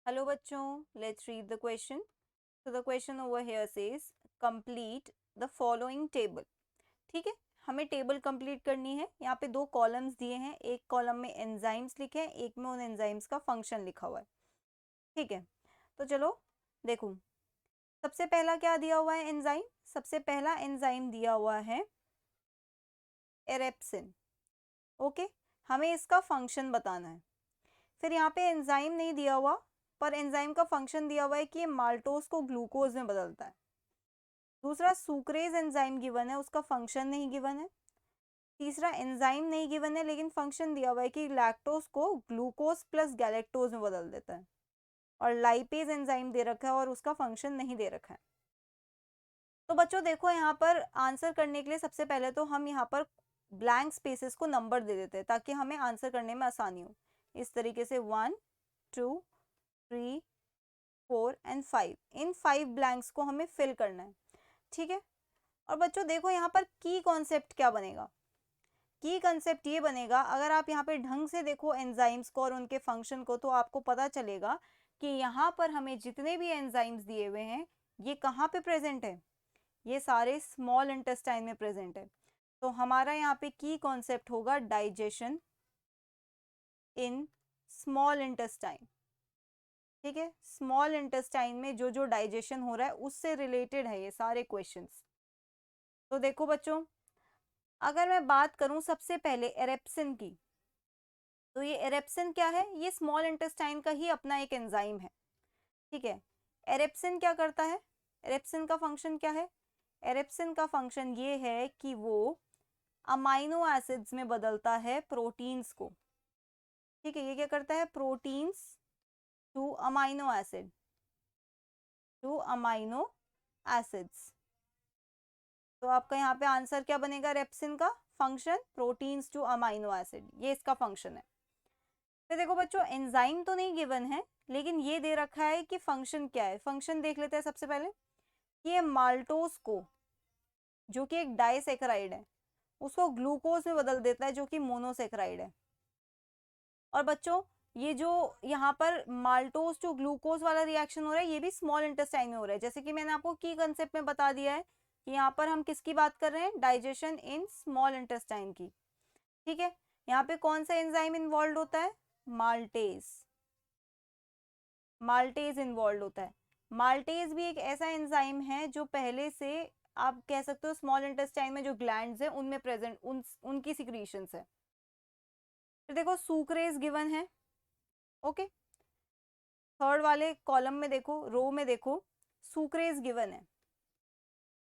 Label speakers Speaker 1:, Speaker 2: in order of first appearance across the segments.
Speaker 1: Hello बच्चों, let's read the question. So the question over here says complete the following table. ठीक है, हमें table complete करनी है. यहाँ पे दो कॉलम्स दिए हैं, एक कॉलम में एंजाइम्स लिखे हैं, एक में उन एंजाइम्स का फंक्शन लिखा हुआ है. ठीक है, तो चलो देखो. सबसे पहला क्या दिया हुआ है एंजाइम? सबसे पहला एंजाइम दिया हुआ है एरेप्सिन. ओके, हमें इसका फंक्शन बताना है. फिर यहाँ पे एंजाइम नहीं दिया हुआ, पर एंजाइम का फंक्शन दिया हुआ है कि ये माल्टोज को ग्लूकोज में बदलता है. दूसरा सुक्रेज एंजाइम गिवन है, उसका फंक्शन नहीं गिवन है. तीसरा एंजाइम नहीं गिवन है लेकिन फंक्शन दिया हुआ है कि लैक्टोज को ग्लूकोज प्लस गैलेक्टोज में बदल देता है. और लाइपेज एंजाइम दे रखा है और उसका फंक्शन नहीं दे रखा है. तो बच्चों देखो, यहाँ पर आंसर करने के लिए सबसे पहले तो हम यहाँ पर ब्लैंक स्पेसेस को नंबर दे देते हैं ताकि हमें आंसर करने में आसानी हो. इस तरीके से 1 2 3 4 एंड 5, इन 5 ब्लैंक्स को हमें फिल करना है. ठीक है, और बच्चों देखो यहाँ पर की कॉन्सेप्ट क्या बनेगा. की कॉन्सेप्ट ये बनेगा, अगर आप यहाँ पे ढंग से देखो एंजाइम्स को और उनके फंक्शन को, तो आपको पता चलेगा कि यहाँ पर हमें जितने भी एंजाइम्स दिए हुए हैं ये कहाँ पे प्रेजेंट है. ये सारे स्मॉल इंटेस्टाइन में प्रेजेंट है. तो हमारा यहाँ पे की कॉन्सेप्ट होगा डाइजेशन इन स्मॉल इंटेस्टाइन. ठीक है, स्मॉल इंटेस्टाइन में जो जो डाइजेशन हो रहा है उससे रिलेटेड है ये सारे क्वेश्चंस. तो देखो बच्चों, अगर मैं बात करूं सबसे पहले एरेप्सिन की, तो ये एरेप्सिन क्या है? ये स्मॉल इंटेस्टाइन का ही अपना एक एंजाइम है. ठीक है, एरेप्सिन क्या करता है? एरेप्सिन का फंक्शन क्या है? एरेप्सिन का फंक्शन ये है कि वो अमाइनो एसिड्स में बदलता है प्रोटीन्स को. ठीक है, ये क्या करता है? Proteins two amino acid, two amino acids. तो आपका यहाँ पे आंसर क्या बनेगा? रेप्सिन का function proteins two amino acid, ये इसका फंक्शन है. फिर देखो बच्चों, एंजाइम तो नहीं गिवन है लेकिन ये दे रखा है कि फंक्शन क्या है. फंक्शन देख लेते हैं सबसे पहले. ये माल्टोज को, जो कि एक डाइसेक्राइड है, उसको ग्लूकोज में बदल देता है जो कि मोनोसेक्राइड है. और बच्चों ये जो यहाँ पर माल्टोज टू ग्लूकोज वाला रिएक्शन हो रहा है ये भी स्मॉल इंटेस्टाइन में हो रहा है, जैसे कि मैंने आपको की कंसेप्ट में बता दिया है कि यहाँ पर हम किसकी बात कर रहे हैं? डाइजेशन इन स्मॉल इंटेस्टाइन की. ठीक है, यहाँ पे कौन सा एंजाइम इन्वॉल्व होता है? माल्टेज. माल्टेज इन्वॉल्व होता है. माल्टेज भी एक ऐसा एंजाइम है जो पहले से, आप कह सकते हो, स्मॉल इंटेस्टाइन में जो ग्लैंड्स हैं उनमें प्रेजेंट, उनकी सिक्रीशंस है. फिर देखो सुक्रेज गिवन है. ओके, थर्ड वाले कॉलम में देखो, रो में देखो, सुक्रेज गिवन है.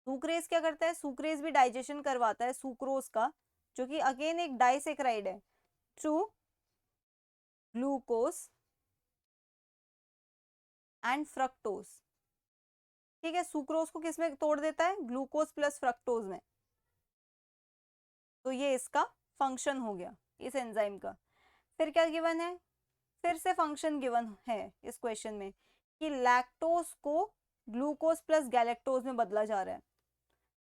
Speaker 1: सुक्रेज क्या करता है? सुक्रेज भी डाइजेशन करवाता है सुक्रोज का, जो कि अगेन एक डाइसेक्राइड है, टू ग्लूकोज एंड फ्रक्टोज. ठीक है, सुक्रोज को किस में तोड़ देता है? ग्लूकोज प्लस फ्रक्टोज में. तो ये इसका फंक्शन हो गया इस एंजाइम का. फिर क्या गिवन है? फिर से फंक्शन गिवन है इस क्वेश्चन में कि लैक्टोज को ग्लूकोज प्लस गैलेक्टोज में बदला जा रहा है.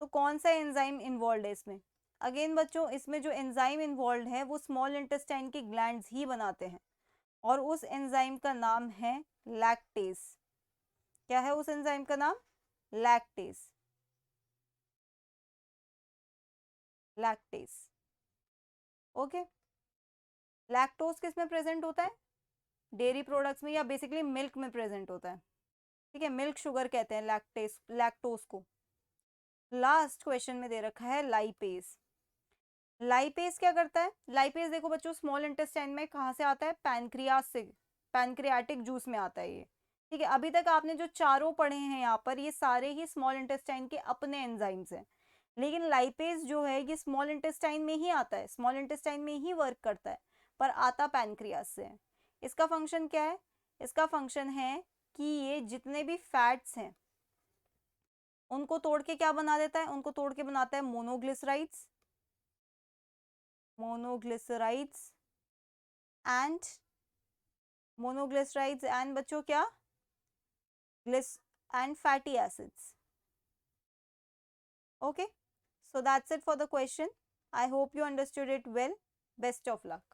Speaker 1: तो कौन सा एंजाइम इन्वॉल्व है इसमें? अगेन बच्चों, इसमें जो एंजाइम इन्वॉल्व है वो स्मॉल इंटेस्टाइन की ग्लैंड्स ही बनाते हैं और उस एंजाइम का नाम है लैक्टेज. क्या है उस एंजाइम का नाम? लैक्टेज. लैक्टेज. ओके, लैक्टोज किस में प्रेजेंट होता है? डेयरी प्रोडक्ट्स में, या बेसिकली मिल्क में प्रेजेंट होता है. ठीक है, मिल्क शुगर कहते हैं लैक्टेज, लैक्टोज को. लास्ट क्वेश्चन में दे रखा है लाइपेज. लाइपेज क्या करता है? लाइपेज देखो बच्चों, स्मॉल इंटेस्टाइन में कहाँ से आता है? पैनक्रियास से, पैनक्रियाटिक जूस में आता है ये. ठीक है, अभी तक आपने जो चारों पढ़े हैं यहाँ पर, ये सारे ही स्मॉल इंटेस्टाइन के अपने एंजाइम्स हैं. लेकिन लाइपेज जो है ये स्मॉल इंटेस्टाइन में ही आता है, स्मॉल इंटेस्टाइन में ही वर्क करता है, पर आता पैनक्रियास से है. इसका फंक्शन क्या है? इसका फंक्शन है कि ये जितने भी फैट्स हैं उनको तोड़ के क्या बना देता है? उनको तोड़ के बनाता है monoglycerides, monoglycerides and, monoglycerides and बच्चों क्या? ग्लिस and fatty acids. Okay, so that's it for the question. I hope you understood it well. Best of luck.